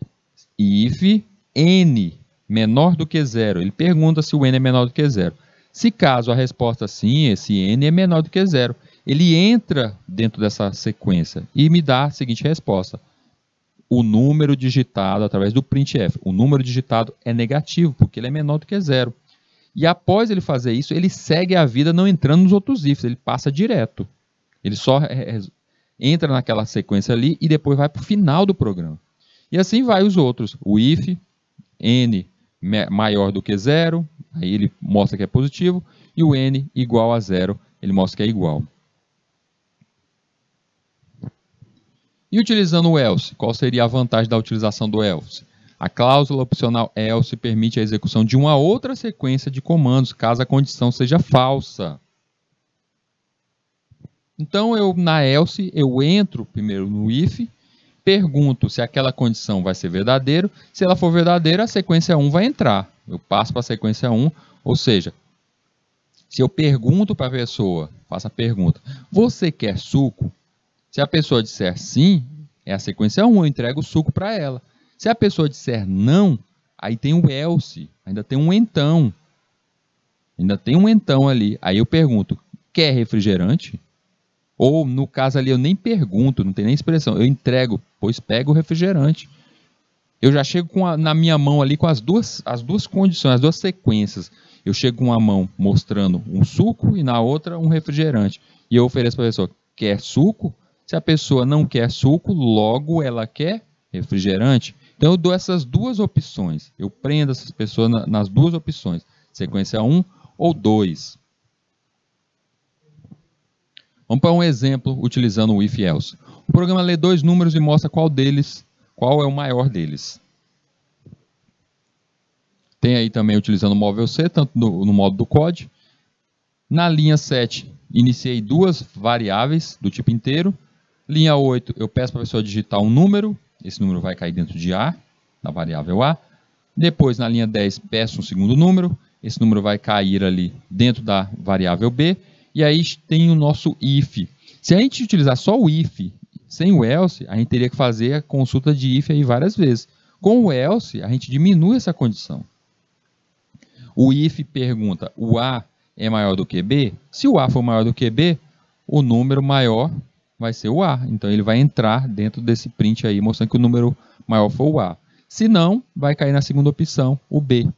if n menor do que 0. Ele pergunta se o n é menor do que 0. Se caso a resposta sim, esse n é menor do que 0, ele entra dentro dessa sequência e me dá a seguinte resposta. O número digitado através do printf. O número digitado é negativo, porque ele é menor do que 0. E após ele fazer isso, ele segue a vida não entrando nos outros ifs, ele passa direto. Ele só entra naquela sequência ali e depois vai para o final do programa. E assim vai os outros. O if, n maior do que 0, aí ele mostra que é positivo, e o n igual a 0, ele mostra que é igual. E utilizando o else, qual seria a vantagem da utilização do else? A cláusula opcional else permite a execução de uma outra sequência de comandos, caso a condição seja falsa. Então, na else, eu entro primeiro no if, pergunto se aquela condição vai ser verdadeira. Se ela for verdadeira, a sequência 1 vai entrar. Eu passo para a sequência 1, ou seja, se eu pergunto para a pessoa, faço a pergunta, você quer suco? Se a pessoa disser sim, é a sequência 1, eu entrego o suco para ela. Se a pessoa disser não, aí tem o else, ainda tem um então. Ainda tem um então ali. Aí eu pergunto, quer refrigerante? Ou, no caso ali, eu nem pergunto, não tem nem expressão. Eu entrego, pois pego o refrigerante. Eu já chego na minha mão ali com as duas condições, as duas sequências. Eu chego com uma mão mostrando um suco e na outra um refrigerante. E eu ofereço para a pessoa, quer suco? Se a pessoa não quer suco, logo ela quer refrigerante. Então eu dou essas duas opções. Eu prendo essas pessoas nas duas opções. Sequência 1 ou 2. Vamos para um exemplo utilizando o if else. O programa lê dois números e mostra qual é o maior deles. Tem aí também utilizando o móvel C, tanto no modo do COD. Na linha 7, iniciei duas variáveis do tipo inteiro. Linha 8, eu peço para a pessoa digitar um número. Esse número vai cair dentro de A, da variável A. Depois, na linha 10, peço um segundo número. Esse número vai cair ali dentro da variável B. E aí tem o nosso if. Se a gente utilizar só o if, sem o else, a gente teria que fazer a consulta de if aí várias vezes. Com o else, a gente diminui essa condição. O if pergunta, o A é maior do que B? Se o A for maior do que B, o número maior vai ser o A. Então, ele vai entrar dentro desse print aí, mostrando que o número maior for o A. Se não, vai cair na segunda opção, o B.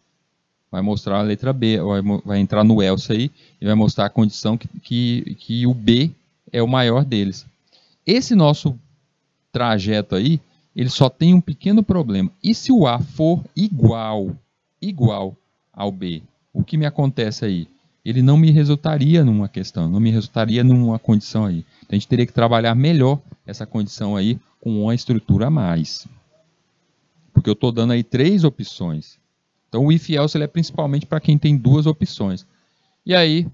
Vai mostrar a letra B, vai entrar no else aí e vai mostrar a condição que o B é o maior deles. Esse nosso trajeto aí, ele só tem um pequeno problema. E se o A for igual ao B? O que me acontece aí? Ele não me resultaria numa questão, não me resultaria numa condição aí. Então, a gente teria que trabalhar melhor essa condição aí com uma estrutura a mais. Porque eu estou dando aí 3 opções. Então, o if else ele é principalmente para quem tem 2 opções. E aí,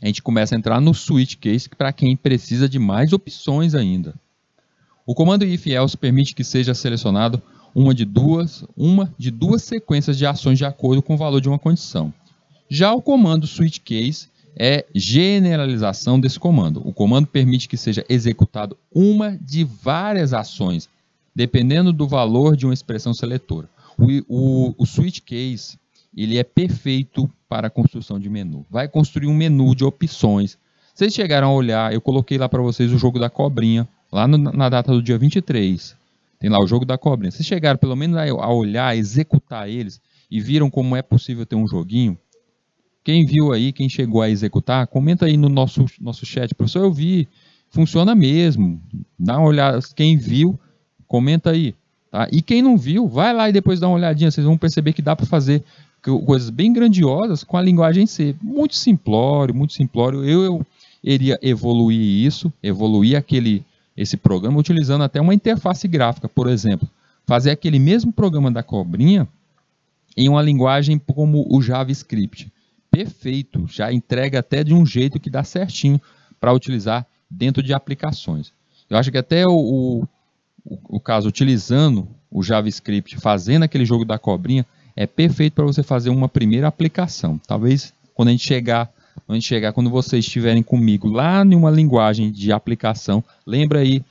a gente começa a entrar no switch case para quem precisa de mais opções ainda. O comando if else permite que seja selecionado uma de duas sequências de ações de acordo com o valor de uma condição. Já o comando switch case é generalização desse comando. O comando permite que seja executado uma de várias ações, dependendo do valor de uma expressão seletora. O switch case ele é perfeito para a construção de menu. Vai construir um menu de opções. Vocês chegaram a olhar, eu coloquei lá para vocês o jogo da cobrinha, lá na data do dia 23. Tem lá o jogo da cobrinha. Vocês chegaram pelo menos a olhar, a executar eles e viram como é possível ter um joguinho? Quem viu aí, quem chegou a executar, comenta aí no nosso chat. Professor, eu vi, funciona mesmo. Dá uma olhada, quem viu, comenta aí. Tá? E quem não viu, vai lá e depois dá uma olhadinha. Vocês vão perceber que dá para fazer coisas bem grandiosas com a linguagem C. Muito simplório, muito simplório. Eu iria evoluir esse programa utilizando até uma interface gráfica, por exemplo. Fazer aquele mesmo programa da cobrinha em uma linguagem como o JavaScript. Perfeito, já entrega até de um jeito que dá certinho para utilizar dentro de aplicações. Eu acho que até o caso utilizando o JavaScript, fazendo aquele jogo da cobrinha, é perfeito para você fazer uma primeira aplicação. Talvez quando quando vocês estiverem comigo lá em uma linguagem de aplicação, lembrem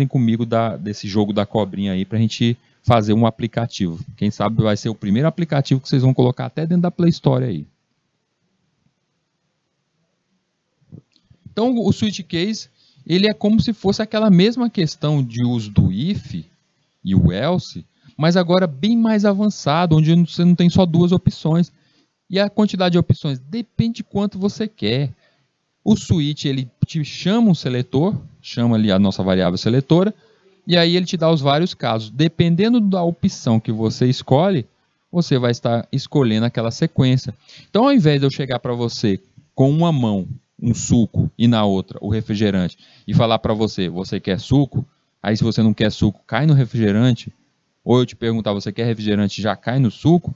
comigo desse jogo da cobrinha aí para a gente fazer um aplicativo. Quem sabe vai ser o primeiro aplicativo que vocês vão colocar até dentro da Play Store aí. Então, o switch case, ele é como se fosse aquela mesma questão de uso do if e o else, mas agora bem mais avançado, onde você não tem só 2 opções. E a quantidade de opções depende de quanto você quer. O switch, ele te chama um seletor, chama ali a nossa variável seletora, e aí ele te dá os vários casos. Dependendo da opção que você escolhe, você vai estar escolhendo aquela sequência. Então, ao invés de eu chegar para você com uma mão, um suco e na outra o refrigerante, e falar para você, você quer suco? Aí se você não quer suco, cai no refrigerante, ou eu te perguntar, você quer refrigerante, já cai no suco,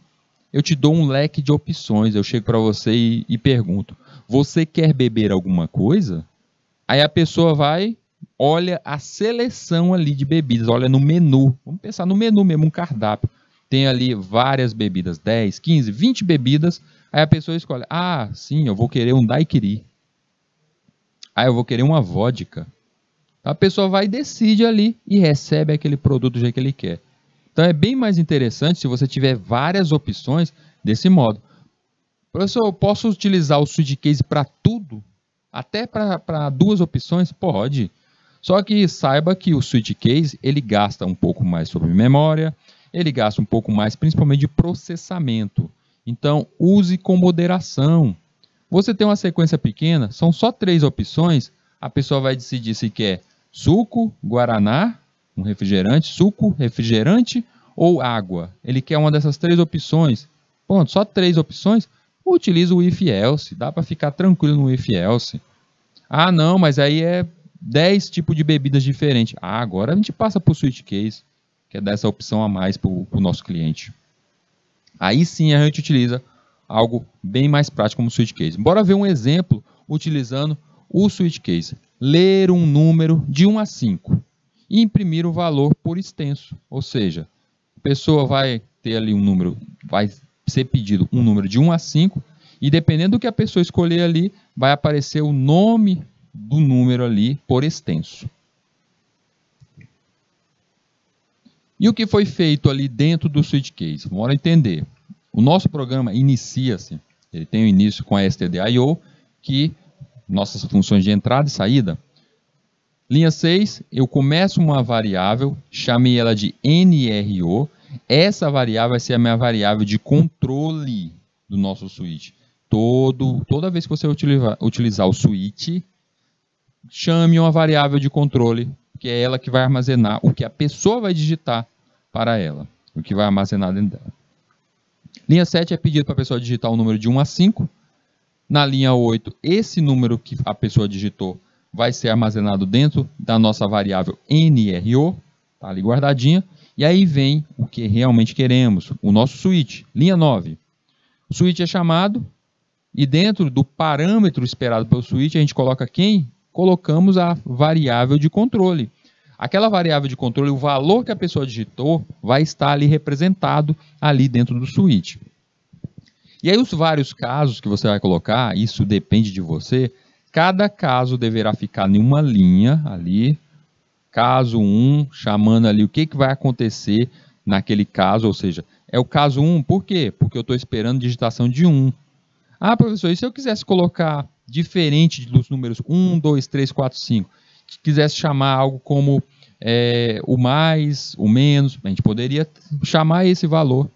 eu te dou um leque de opções, eu chego para você e pergunto, você quer beber alguma coisa? Aí a pessoa vai, olha a seleção ali de bebidas, olha no menu, vamos pensar no menu mesmo, um cardápio, tem ali várias bebidas, 10, 15, 20 bebidas, aí a pessoa escolhe, ah, sim, eu vou querer um daiquiri, eu vou querer uma vodka. A pessoa vai e decide ali e recebe aquele produto do jeito que ele quer. Então é bem mais interessante se você tiver várias opções desse modo. Professor, eu posso utilizar o Suitcase para tudo? Até para duas opções? Pode. Só que saiba que o Suitcase ele gasta um pouco mais sobre memória, ele gasta um pouco mais principalmente de processamento. Então use com moderação. Você tem uma sequência pequena, são só 3 opções, a pessoa vai decidir se quer suco, guaraná, um refrigerante, suco, refrigerante ou água. Ele quer uma dessas 3 opções. Pronto, só 3 opções, utiliza o if else, dá para ficar tranquilo no if else. Ah não, mas aí é 10 tipos de bebidas diferentes. Ah, agora a gente passa para o Suitcase, que é dessa opção a mais para o nosso cliente. Aí sim a gente utiliza algo bem mais prático como o Suitcase. Bora ver um exemplo utilizando o Suitcase. Ler um número de 1 a 5 e imprimir o valor por extenso. Ou seja, a pessoa vai ter ali um número, vai ser pedido um número de 1 a 5 e dependendo do que a pessoa escolher ali, vai aparecer o nome do número ali por extenso. E o que foi feito ali dentro do Suitcase? Bora entender. O nosso programa inicia-se, ele tem o início com a stdio, que nossas funções de entrada e saída. Linha 6, eu começo uma variável, chamei ela de NRO. Essa variável vai ser a minha variável de controle do nosso switch. Toda vez que você utilizar o switch, chame uma variável de controle, que é ela que vai armazenar o que a pessoa vai digitar para ela, o que vai armazenar dentro dela. Linha 7 é pedido para a pessoa digitar o número de 1 a 5. Na linha 8, esse número que a pessoa digitou vai ser armazenado dentro da nossa variável NRO, tá ali guardadinha. E aí vem o que realmente queremos, o nosso switch. Linha 9. O switch é chamado e dentro do parâmetro esperado pelo switch a gente coloca quem? Colocamos a variável de controle. Aquela variável de controle, o valor que a pessoa digitou, vai estar ali representado ali dentro do switch. E aí os vários casos que você vai colocar, isso depende de você, cada caso deverá ficar em uma linha ali, caso 1, chamando ali o que vai acontecer naquele caso, ou seja, é o caso 1, por quê? Porque eu estou esperando digitação de 1. Ah, professor, e se eu quisesse colocar diferente dos números 1, 2, 3, 4, 5? Se quisesse chamar algo como o mais, o menos, a gente poderia chamar esse valor.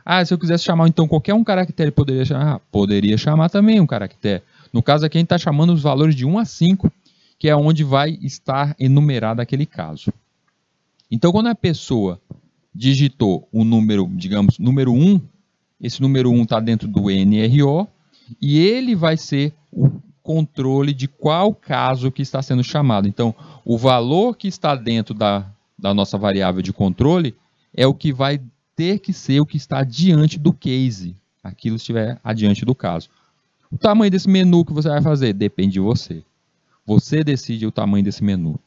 Ah, se eu quisesse chamar então qualquer um caractere, poderia chamar? Ah, poderia chamar também um caractere. No caso aqui a gente está chamando os valores de 1 a 5, que é onde vai estar enumerado aquele caso. Então quando a pessoa digitou o número, digamos, número 1, esse número 1 está dentro do NRO, e ele vai ser o controle de qual caso que está sendo chamado. Então, o valor que está dentro da nossa variável de controle é o que vai ter que ser o que está diante do case, aquilo estiver adiante do caso. O tamanho desse menu que você vai fazer depende de você. Você decide o tamanho desse menu.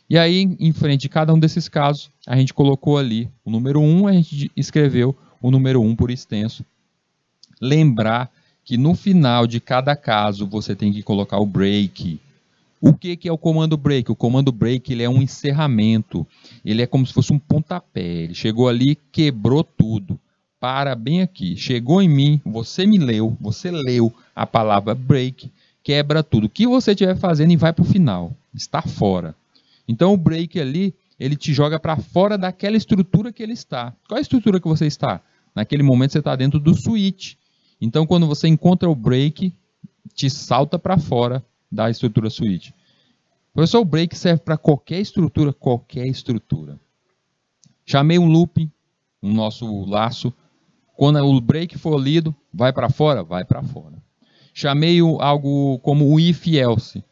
E aí, em frente de cada um desses casos, a gente colocou ali o número 1, a gente escreveu o número 1 por extenso. Lembrar que no final de cada caso você tem que colocar o break. O que é o comando break? O comando break ele é um encerramento. Ele é como se fosse um pontapé. Ele chegou ali, quebrou tudo. Para bem aqui. Chegou em mim, você leu a palavra break, quebra tudo. O que você estiver fazendo e vai para o final. Está fora. Então o break ali, ele te joga para fora daquela estrutura que ele está. Qual é a estrutura que você está? Naquele momento você está dentro do switch. Então, quando você encontra o break, te salta para fora da estrutura switch. Professor, o break serve para qualquer estrutura? Qualquer estrutura. Chamei um loop, no nosso laço. Quando o break for lido, vai para fora? Vai para fora. chamei algo como o if else.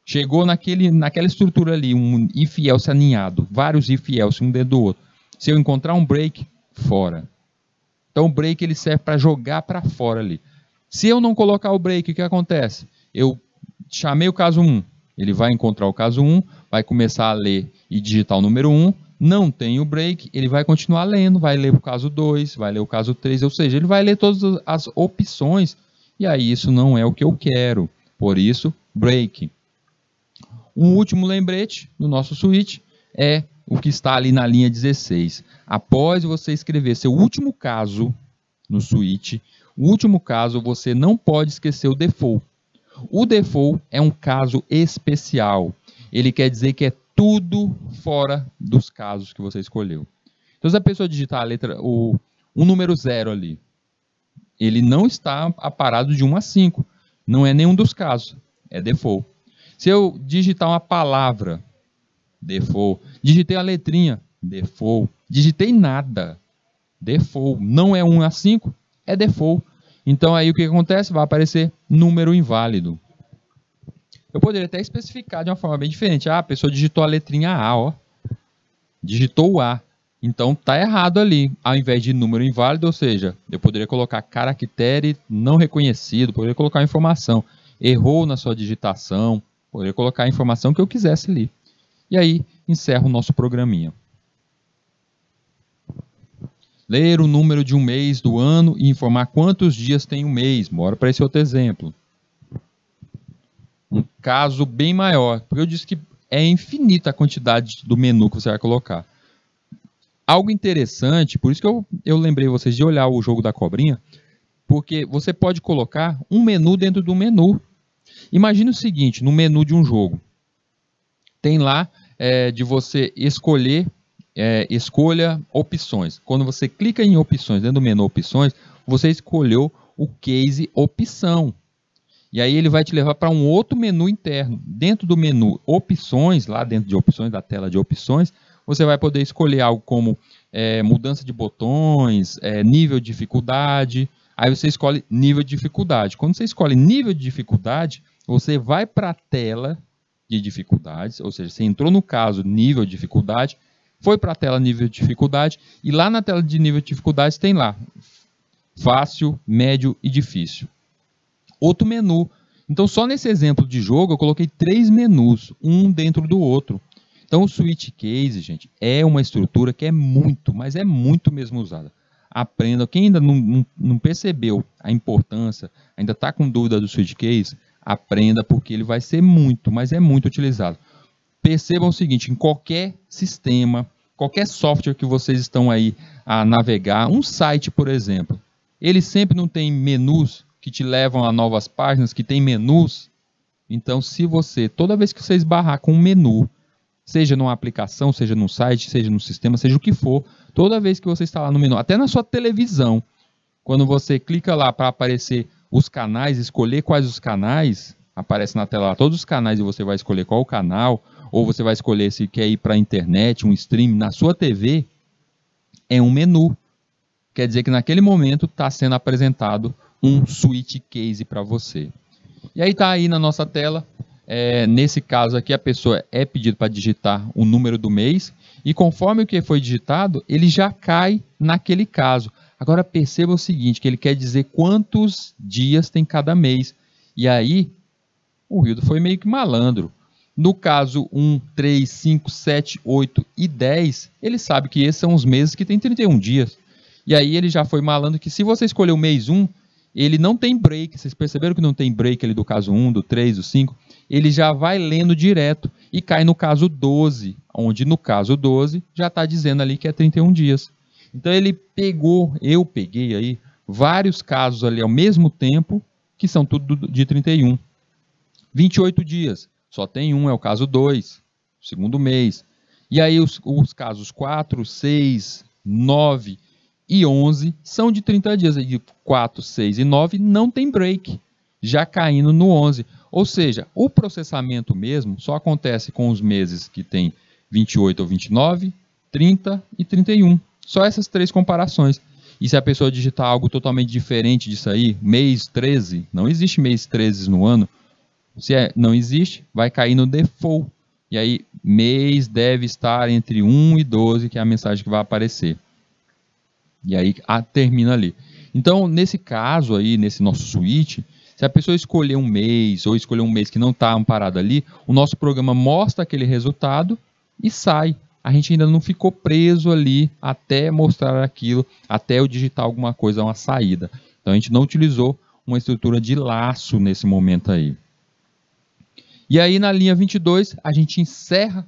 Chegou naquela estrutura ali, um if else aninhado, vários if else um dentro do outro. Se eu encontrar um break, fora. Então o break ele serve para jogar para fora ali. Se eu não colocar o break, o que acontece? Eu chamei o caso 1, ele vai encontrar o caso 1, vai começar a ler e digitar o número 1, não tem o break, ele vai continuar lendo, vai ler o caso 2, vai ler o caso 3, ou seja, ele vai ler todas as opções, e aí isso não é o que eu quero, por isso, break. Um último lembrete do nosso switch é o que está ali na linha 16. Após você escrever seu último caso no switch, o último caso você não pode esquecer o default. O default é um caso especial. Ele quer dizer que é tudo fora dos casos que você escolheu. Então, se a pessoa digitar o número 0 ali, ele não está aparado de 1 a 5. Não é nenhum dos casos. É default. Se eu digitar uma palavra, default. Digitei a letrinha, default. Digitei nada, default. Não é 1 a 5, é default. Então aí o que acontece? Vai aparecer número inválido. Eu poderia até especificar de uma forma bem diferente. Ah, a pessoa digitou a letrinha A, ó. Digitou o A. Então tá errado ali. Ao invés de número inválido, ou seja, eu poderia colocar caractere não reconhecido, poderia colocar informação. Errou na sua digitação, poderia colocar a informação que eu quisesse ali. E aí, encerro o nosso programinha. Ler o número de um mês do ano e informar quantos dias tem um mês. Bora para esse outro exemplo. Um caso bem maior, porque eu disse que é infinita a quantidade do menu que você vai colocar. Algo interessante, por isso que eu lembrei vocês de olhar o jogo da cobrinha, porque você pode colocar um menu dentro do menu. Imagine o seguinte, no menu de um jogo. Tem lá de você escolher, escolha opções. Quando você clica em opções, dentro do menu opções, você escolheu o case opção. E aí ele vai te levar para um outro menu interno. Dentro do menu opções, lá dentro de opções, da tela de opções, você vai poder escolher algo como mudança de botões, nível de dificuldade. Aí você escolhe nível de dificuldade. Quando você escolhe nível de dificuldade, você vai para a tela de dificuldades, ou seja, você entrou no caso nível de dificuldade, foi para a tela nível de dificuldade, e lá na tela de nível de dificuldade tem lá fácil, médio e difícil. Outro menu. Então só nesse exemplo de jogo eu coloquei 3 menus, um dentro do outro. Então o Switch Case, gente, é uma estrutura que é muito, mas é muito mesmo usada. Aprenda, quem ainda não percebeu a importância, ainda está com dúvida do Switch Case, aprenda porque ele vai ser muito, mas é muito utilizado. Percebam o seguinte, em qualquer sistema, qualquer software que vocês estão aí a navegar, um site, por exemplo, ele sempre não tem menus que te levam a novas páginas, que tem menus. Então, se você, toda vez que você esbarrar com um menu, seja numa aplicação, seja num site, seja no sistema, seja o que for, toda vez que você está lá no menu, até na sua televisão, quando você clica lá para aparecer os canais, escolher quais os canais, aparece na tela lá todos os canais e você vai escolher qual o canal, ou você vai escolher se quer ir para a internet, um stream na sua TV, é um menu. Quer dizer que naquele momento está sendo apresentado um Switch Case para você. E aí está aí na nossa tela, nesse caso aqui a pessoa é pedida para digitar o número do mês, e conforme o que foi digitado, ele já cai naquele caso. Agora perceba o seguinte, que ele quer dizer quantos dias tem cada mês. E aí, o Rildo foi meio que malandro. No caso 1, 3, 5, 7, 8 e 10, ele sabe que esses são os meses que tem 31 dias. E aí ele já foi malandro que se você escolher o mês 1, ele não tem break. Vocês perceberam que não tem break ali do caso 1, do 3, do 5? Ele já vai lendo direto e cai no caso 12, onde no caso 12 já está dizendo ali que é 31 dias. Então ele pegou, eu peguei aí, vários casos ali ao mesmo tempo, que são tudo de 31. 28 dias, só tem um, é o caso 2, segundo mês. E aí os casos 4, 6, 9 e 11 são de 30 dias. E 4, 6 e 9 não tem break, já caindo no 11. Ou seja, o processamento mesmo só acontece com os meses que tem 28 ou 29, 30 e 31. Só essas 3 comparações. E se a pessoa digitar algo totalmente diferente disso aí, mês 13, não existe mês 13 no ano. Se não existe, vai cair no default. E aí, mês deve estar entre 1 e 12, que é a mensagem que vai aparecer. E aí, termina ali. Então, nesse caso aí, nesse nosso switch, se a pessoa escolher um mês, ou escolher um mês que não está amparado ali, o nosso programa mostra aquele resultado e sai. A gente ainda não ficou preso ali até mostrar aquilo, até eu digitar alguma coisa, uma saída. Então, a gente não utilizou uma estrutura de laço nesse momento aí. E aí, na linha 22, a gente encerra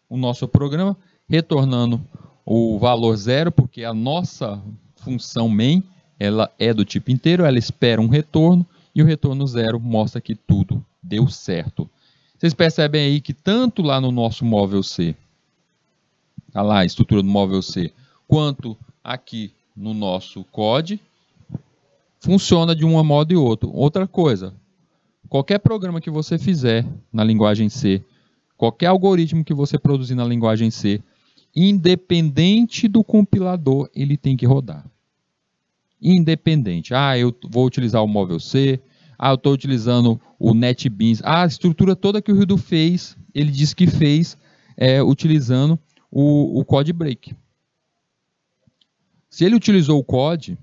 o nosso programa, retornando o valor 0, porque a nossa função main, ela é do tipo inteiro, ela espera um retorno, e o retorno 0 mostra que tudo deu certo. Vocês percebem aí que tanto lá no nosso móvel C, tá lá a estrutura do móvel C, quanto aqui no nosso COD, funciona de um modo e outro. Outra coisa, qualquer programa que você fizer na linguagem C, qualquer algoritmo que você produzir na linguagem C, independente do compilador, ele tem que rodar. Independente. Eu vou utilizar o móvel C, eu estou utilizando o NetBeans. A estrutura toda que o Hildo fez, ele disse que fez utilizando o Code Break. Se ele utilizou o COD,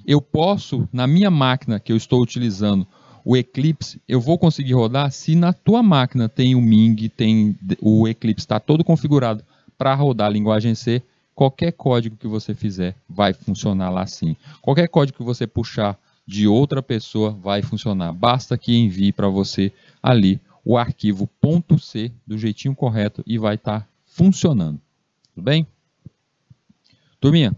eu posso, na minha máquina que eu estou utilizando o Eclipse, eu vou conseguir rodar se na tua máquina tem o Ming, tem o Eclipse, está todo configurado para rodar a linguagem C. Qualquer código que você fizer vai funcionar lá sim. Qualquer código que você puxar de outra pessoa vai funcionar. Basta que envie para você ali o arquivo .c do jeitinho correto e vai estar funcionando. Tudo bem? Turminha,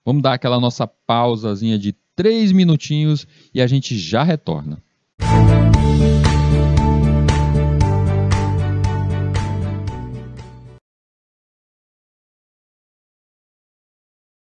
vamos dar aquela nossa pausazinha de 3 minutinhos e a gente já retorna.